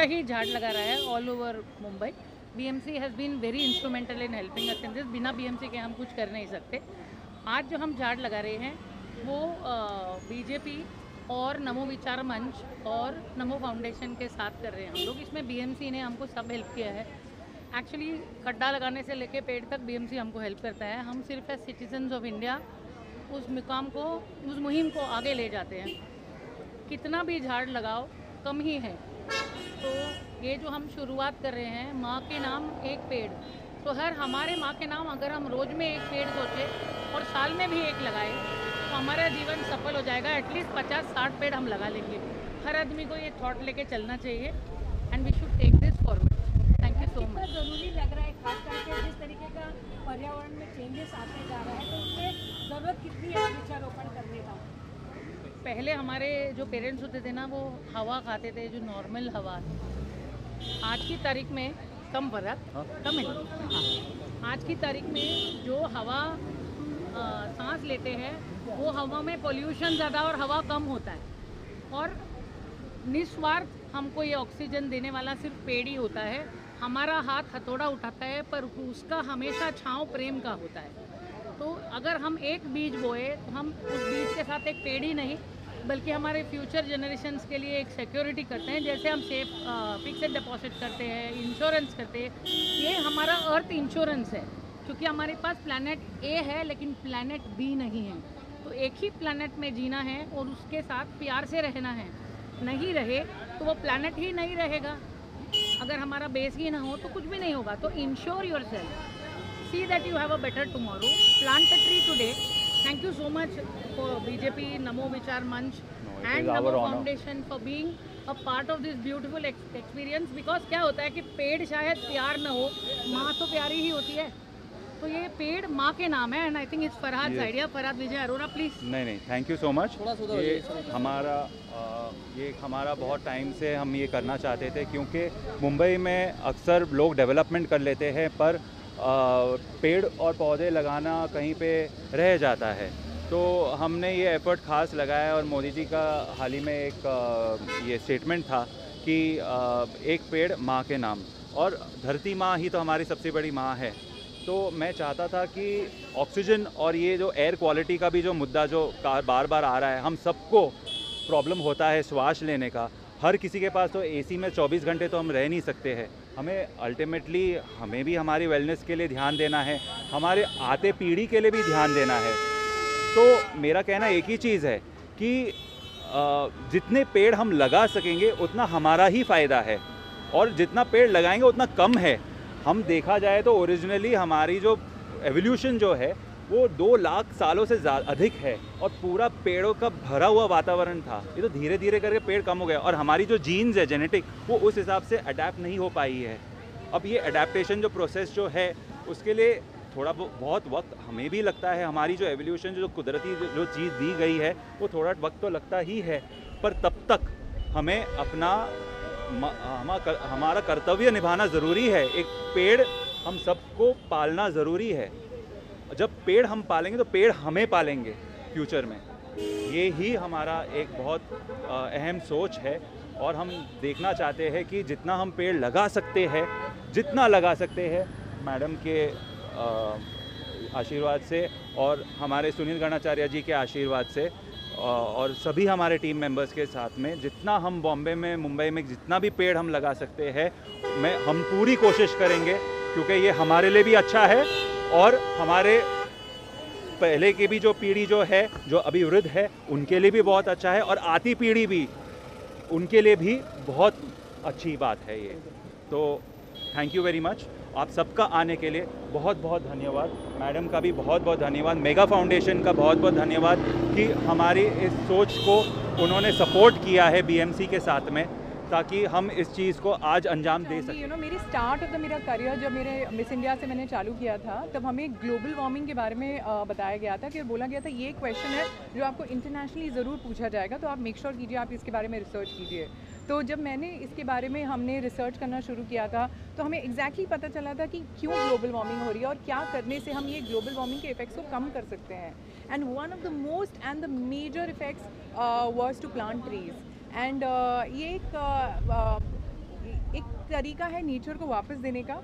हमेशा ही झाड़ लगा रहा है all over Mumbai. BMC has been very instrumental in helping us in this. बिना बीएमसी के हम कुछ कर नहीं सकते। आज जो हम झाड़ लगा रहे हैं वो बीजेपी और नमो विचार मंच और नमो फाउंडेशन के साथ कर रहे हैं हम लोग। इसमें बीएमसी ने हमको सब हेल्प किया है। एक्चुअली खड्डा लगाने से लेके पेड़ तक बीएमसी हमको हेल्प करता है। हम सिर्फ एज सिटीजन्स ऑफ इंडिया उस मुकाम को, उस मुहिम को आगे ले जाते हैं। कितना भी झाड़ लगाओ कम ही है। तो ये जो हम शुरुआत कर रहे हैं, माँ के नाम एक पेड़, तो हर हमारे माँ के नाम अगर हम रोज़ में एक पेड़ सोचें और साल में भी एक लगाए तो हमारा जीवन सफल हो जाएगा। एटलीस्ट 50-60 पेड़ हम लगा लेंगे। हर आदमी को ये थॉट लेके चलना चाहिए and we should take this forward. Thank you so much. ज़रूरी लग रहा है, खास करके जिस तरीके का पर्यावरण में चेंजेस आते जा रहा है, तो उसमें ज़रूरत कितनी है वृक्षारोपण करने का? पहले हमारे जो पेरेंट्स होते थे ना, वो हवा खाते थे, जो नॉर्मल हवा। आज की तारीख में कम फर्क, कम है। हाँ, आज की तारीख में जो हवा सांस लेते हैं वो हवा में पोल्यूशन ज़्यादा और हवा कम होता है। और निस्वार्थ हमको ये ऑक्सीजन देने वाला सिर्फ पेड़ ही होता है। हमारा हाथ हथौड़ा उठाता है पर उसका हमेशा छांव प्रेम का होता है। तो अगर हम एक बीज बोए तो हम उस बीज के साथ एक पेड़ ही नहीं बल्कि हमारे फ्यूचर जनरेशन्स के लिए एक सिक्योरिटी करते हैं। जैसे हम सेफ फिक्स्ड डिपॉजिट करते हैं, इंश्योरेंस करते हैं, ये हमारा अर्थ इंश्योरेंस है। क्योंकि हमारे पास प्लैनेट ए है लेकिन प्लैनेट बी नहीं है। तो एक ही प्लैनेट में जीना है और उसके साथ प्यार से रहना है। नहीं रहे तो वो प्लैनेट ही नहीं रहेगा। अगर हमारा बेस ही ना हो तो कुछ भी नहीं होगा। तो ensure your self, see that you have a better tomorrow, plant a tree today. Thank you so much for BJP, Namo Vichar Manch and Namo Foundation for being a part of this beautiful experience. Because क्या होता है कि पेड़ शायद प्यार ना हो, माँ तो प्यारी ही होती है। तो ये पेड़ माँ के नाम है and I think it's Farhad idea. Farhad Vijay Arora please. नहीं, थैंक यू सो मच। ये हमारा बहुत टाइम से हम ये करना चाहते थे, क्योंकि मुंबई में अक्सर लोग डेवलपमेंट कर लेते हैं पर पेड़ और पौधे लगाना कहीं पे रह जाता है। तो हमने ये एफर्ट खास लगाया और मोदी जी का हाल ही में एक ये स्टेटमेंट था कि एक पेड़ माँ के नाम, और धरती माँ ही तो हमारी सबसे बड़ी माँ है। तो मैं चाहता था कि ऑक्सीजन और ये जो एयर क्वालिटी का भी जो मुद्दा जो बार बार आ रहा है, हम सबको प्रॉब्लम होता है श्वास लेने का। हर किसी के पास तो एसी में 24 घंटे तो हम रह नहीं सकते हैं। हमें अल्टीमेटली हमें भी हमारी वेलनेस के लिए ध्यान देना है, हमारे आते पीढ़ी के लिए भी ध्यान देना है। तो मेरा कहना एक ही चीज़ है कि जितने पेड़ हम लगा सकेंगे उतना हमारा ही फ़ायदा है, और जितना पेड़ लगाएंगे उतना कम है। हम देखा जाए तो ओरिजिनली हमारी जो एवोल्यूशन जो है वो 2 लाख सालों से अधिक है और पूरा पेड़ों का भरा हुआ वातावरण था। ये तो धीरे धीरे करके पेड़ कम हो गया और हमारी जो जीन्स है जेनेटिक वो उस हिसाब से अडेप्ट नहीं हो पाई है। अब ये अडेप्टेशन जो प्रोसेस जो है उसके लिए थोड़ा बहुत वक्त हमें भी लगता है। हमारी जो एवोल्यूशन जो कुदरती जो चीज़ दी गई है वो थोड़ा वक्त तो लगता ही है, पर तब तक हमें अपना हमारा कर्तव्य निभाना ज़रूरी है। एक पेड़ हम सबको पालना ज़रूरी है। जब पेड़ हम पालेंगे तो पेड़ हमें पालेंगे फ्यूचर में। ये ही हमारा एक बहुत अहम सोच है और हम देखना चाहते हैं कि जितना हम पेड़ लगा सकते हैं, जितना लगा सकते हैं, मैडम के आशीर्वाद से और हमारे सुनील गणाचार्य जी के आशीर्वाद से और सभी हमारे टीम मेंबर्स के साथ में जितना हम बॉम्बे में, मुंबई में जितना भी पेड़ हम लगा सकते हैं, हम पूरी कोशिश करेंगे, क्योंकि ये हमारे लिए भी अच्छा है और हमारे पहले की भी जो पीढ़ी जो है, जो अभी वृद्ध है, उनके लिए भी बहुत अच्छा है और आती पीढ़ी भी उनके लिए भी बहुत अच्छी बात है ये। तो थैंक यू वेरी मच। आप सबका आने के लिए बहुत बहुत धन्यवाद। मैडम का भी बहुत बहुत धन्यवाद। मेगा फाउंडेशन का बहुत बहुत धन्यवाद कि हमारी इस सोच को उन्होंने सपोर्ट किया है बीएमसी के साथ में, ताकि हम इस चीज़ को आज अंजाम दे सकें। मेरी स्टार्ट ऑफ द मेरा करियर जब मेरे मिस इंडिया से मैंने चालू किया था, तब हमें ग्लोबल वार्मिंग के बारे में बताया गया था कि बोला गया था ये क्वेश्चन है जो आपको इंटरनेशनली ज़रूर पूछा जाएगा, तो आप मेक श्योर कीजिए आप इसके बारे में रिसर्च कीजिए। तो जब मैंने इसके बारे में हमने रिसर्च करना शुरू किया था तो हमें एग्जैक्टली पता चला था कि क्यों ग्लोबल वार्मिंग हो रही है और क्या करने से हम ये ग्लोबल वार्मिंग के इफेक्ट्स को कम कर सकते हैं। And one of the most and the major effects was to plant trees. And ये एक तरीका है नेचर को वापस देने का,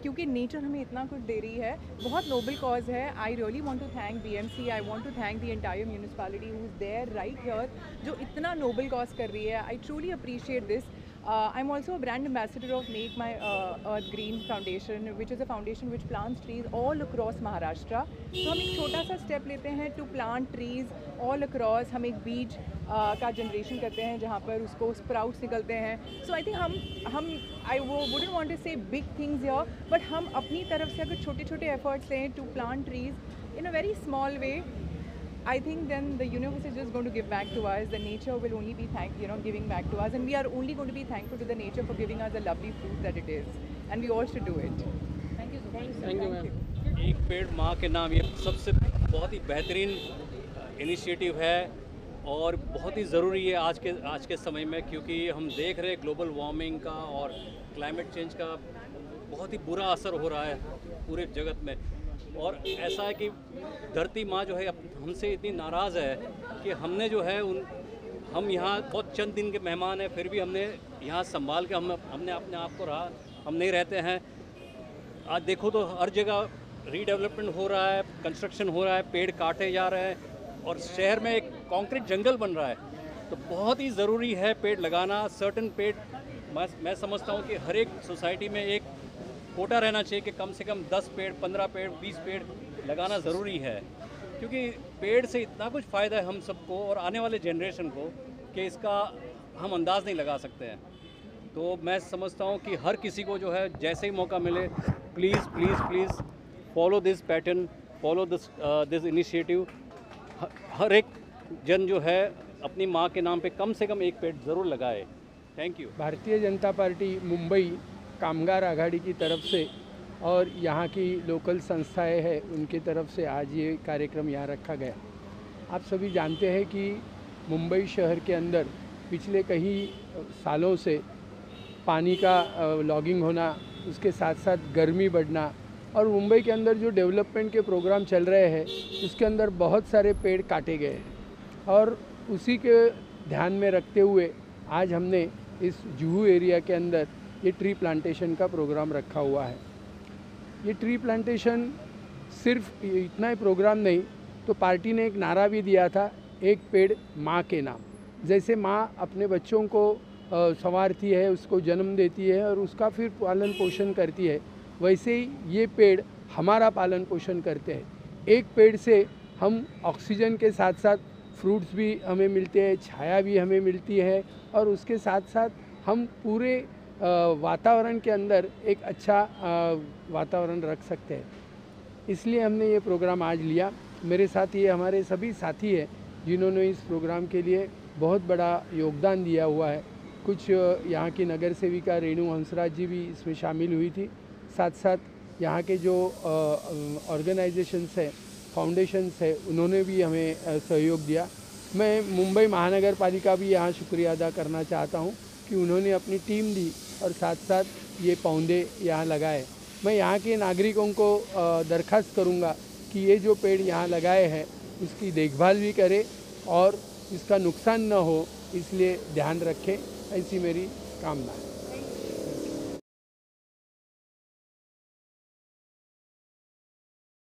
क्योंकि नेचर हमें इतना कुछ दे रही है। बहुत नोबल कॉज है। I really want to thank BMC, I want to thank the entire municipality who is there right here, जो इतना नोबल कॉज कर रही है। I truly appreciate this. I'm also a brand ambassador of Make My Earth Green Foundation, which is a foundation which plants trees all across Maharashtra. तो हम एक छोटा सा स्टेप लेते हैं to plant trees all across। हम एक बीज का जनरेशन करते हैं जहाँ पर उसको स्प्राउट्स निकलते हैं। सो आई थिंक हम आई wouldn't want to say big things here, but हम अपनी तरफ से अगर छोटे छोटे efforts लें to plant trees in a very small way, I think then the universe is just going to give back to us. The nature will only be giving back to us, and we are only going to be thankful to the nature for giving us the lovely fruit that it is, and we all should do it. Thank you so much. Thank you ma'am. एक पेड़ माँ के नाम, ये सबसे बहुत ही बेहतरीन initiative है और बहुत ही ज़रूरी है आज के समय में, क्योंकि हम देख रहे हैं ग्लोबल वार्मिंग का और क्लाइमेट चेंज का बहुत ही बुरा असर हो रहा है पूरे जगत में। और ऐसा है कि धरती माँ जो है हमसे इतनी नाराज़ है कि हमने जो है हम यहाँ बहुत चंद दिन के मेहमान हैं, फिर भी हमने यहाँ संभाल के हमने अपने आप को रहा, हम नहीं रहते हैं। आज देखो तो हर जगह रीडेवलपमेंट हो रहा है, कंस्ट्रक्शन हो रहा है, पेड़ काटे जा रहे हैं और शहर में एक कंक्रीट जंगल बन रहा है। तो बहुत ही ज़रूरी है पेड़ लगाना। सर्टेन पेड़ मैं समझता हूँ कि हर एक सोसाइटी में एक कोटा रहना चाहिए कि कम से कम 10 पेड़, 15 पेड़, 20 पेड़ लगाना ज़रूरी है, क्योंकि पेड़ से इतना कुछ फ़ायदा है हम सबको और आने वाले जनरेशन को कि इसका हम अंदाज़ नहीं लगा सकते हैं। तो मैं समझता हूँ कि हर किसी को जो है जैसे ही मौका मिले, please please please follow this pattern, follow this initiative. हर एक जन जो है अपनी माँ के नाम पे कम से कम एक पेड़ ज़रूर लगाए। Thank you. Bharatiya Janata party Mumbai कामगार आघाड़ी की तरफ से और यहाँ की लोकल संस्थाएं हैं उनकी तरफ से आज ये कार्यक्रम यहाँ रखा गया। आप सभी जानते हैं कि मुंबई शहर के अंदर पिछले कई सालों से पानी का लॉगिंग होना, उसके साथ साथ गर्मी बढ़ना और मुंबई के अंदर जो डेवलपमेंट के प्रोग्राम चल रहे हैं उसके अंदर बहुत सारे पेड़ काटे गए हैं। और उसी के ध्यान में रखते हुए आज हमने इस जुहू एरिया के अंदर ये ट्री प्लांटेशन का प्रोग्राम रखा हुआ है। ये ट्री प्लांटेशन सिर्फ इतना ही प्रोग्राम नहीं, तो पार्टी ने एक नारा भी दिया था, एक पेड़ माँ के नाम। जैसे माँ अपने बच्चों को संवारती है, उसको जन्म देती है और उसका फिर पालन पोषण करती है, वैसे ही ये पेड़ हमारा पालन पोषण करते हैं। एक पेड़ से हम ऑक्सीजन के साथ साथ फ्रूट्स भी हमें मिलते हैं, छाया भी हमें मिलती है और उसके साथ साथ हम पूरे वातावरण के अंदर एक अच्छा वातावरण रख सकते हैं। इसलिए हमने ये प्रोग्राम आज लिया। मेरे साथ ये हमारे सभी साथी हैं जिन्होंने इस प्रोग्राम के लिए बहुत बड़ा योगदान दिया हुआ है। कुछ यहाँ की नगर सेविका रेणु हंसराज जी भी इसमें शामिल हुई थी। साथ साथ यहाँ के जो ऑर्गेनाइजेशंस हैं, फाउंडेशंस है, उन्होंने भी हमें सहयोग दिया। मैं मुंबई महानगर पालिका भी यहाँ शुक्रिया अदा करना चाहता हूँ कि उन्होंने अपनी टीम दी और साथ साथ ये पौधे यहाँ लगाए। मैं यहाँ के नागरिकों को दरख्वास्त करूँगा कि ये जो पेड़ यहाँ लगाए हैं उसकी देखभाल भी करें और इसका नुकसान न हो, इसलिए ध्यान रखें, ऐसी मेरी कामना है।